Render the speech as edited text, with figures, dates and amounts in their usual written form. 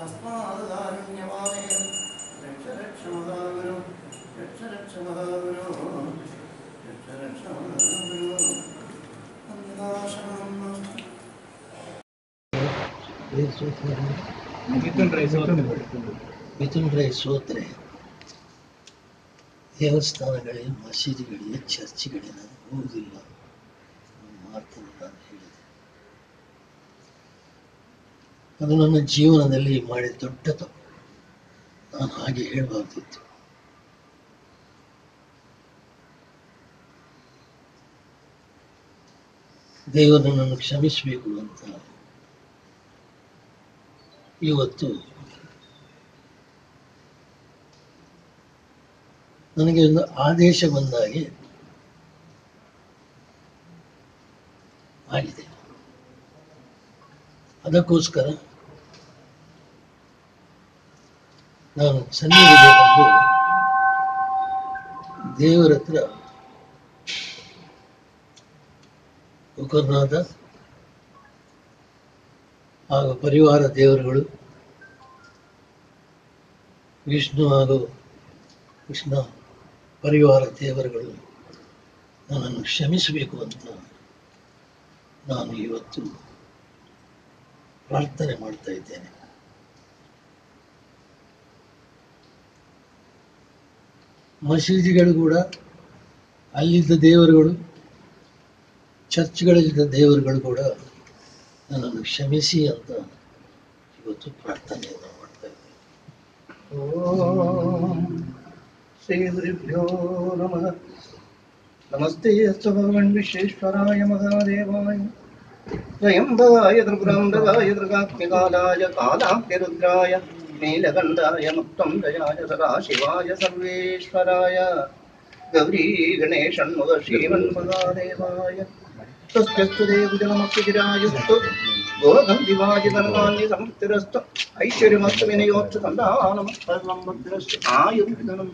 तस्मादारण्यवामे रक्ष रक्ष महागुरु रक्ष रक्ष महागुरु रक्ष रक्ष महागुरु ಮಿಥುನ್ ರೈ ಸೋತ್ರೆ ದೇವಸ್ಥಾನಗಳಿಗೆ, ಮಸೀದಿಗಳಿಗೆ, ಚರ್ಚ್ಗಳಿಗೆ ನಾನು ಹೋಗುವುದಿಲ್ಲ ಮಾತನ್ನು ನಾನು ಹೇಳಿದೆ. ಅದು ನನ್ನ ಜೀವನದಲ್ಲಿ ಮಾಡಿದ ದೊಡ್ಡ ತಪ್ಪು. ನಾನು ಹಾಗೆ ಹೇಳಬಾರ್ದಿತ್ತು. ದೇವರು ನನ್ನನ್ನು ಕ್ಷಮಿಸಬೇಕು ಅಂತ ಇವತ್ತು ನನಗೆ ಒಂದು ಆದೇಶ ಬಂದಾಗೆ ಆಗಿದೆ. ಅದಕ್ಕೋಸ್ಕರ ನಾನು ಸನ್ನಿಧಿಗೆ ಬಂದು ದೇವರ ಹತ್ರ ಗೋಕರ್ಣದ ಹಾಗೂ ಪರಿವಾರ ದೇವರುಗಳು, ವಿಷ್ಣು ಹಾಗೂ ಕೃಷ್ಣ ಪರಿವಾರ ದೇವರುಗಳು ನನ್ನನ್ನು ಕ್ಷಮಿಸಬೇಕು ಅಂತ ನಾನು ಇವತ್ತು ಪ್ರಾರ್ಥನೆ ಮಾಡ್ತಾ ಇದ್ದೇನೆ. ಮಸೀದಿಗಳು ಕೂಡ ಅಲ್ಲಿದ್ದ ದೇವರುಗಳು, ಚರ್ಚ್ಗಳಲ್ಲಿದ್ದ ದೇವರುಗಳು ಕೂಡ ನನ್ನನ್ನು ಕ್ಷಮಿಸಿ ಅಂತ ಇವತ್ತು ಪ್ರಾರ್ಥನೆಯನ್ನು ಮಾಡ್ತಾ ಇದ್ದೇನೆ. ಓಂ ಶ್ರೀ ಗುರುಭ್ಯೋ ನಮಃ. ನಮಸ್ತೆ ಅಸ್ತು ಭಗವನ್ ವಿಶ್ವೇಶ್ವರಾಯ ಮಹಾದೇವಾಯ ತ್ರಯಂಬಕಾಯ ತ್ರಿಪುರಾಂತಕಾಯ ತ್ರಿಕಾಗ್ನಿಕಾಲಾಯ ಕಾಲಾಗ್ನಿರುದ್ರಾಯ ನೀಲಕಂಠಾಯ ಮುಕ್ತಂಡಯಾಯ ಸದಾಶಿವಾಯ ಸರ್ವೇಶ್ವರಾಯ ಗೌರೀ ಗಣೇಶಣ್ಮುಖ ಶ್ರೀಮನ್ಮಹಾದೇವಾಯ ಸ್ವಸ್ತ್ಯಸ್ತು ದೇವಜನಮಕ್ಷಿರಾಯಸ್ತು ಗೋಗಂಧಿವಾಜಿತನವಾನ್ಯ ಸಂಪತ್ತಿರಸ್ತು ಐಶ್ವರ್ಯಮಸ್ತು ವಿನಯೋಚ್ಚ ಸಂಧಾನಮಸ್ತು ಆಯುರ್ಧನಂ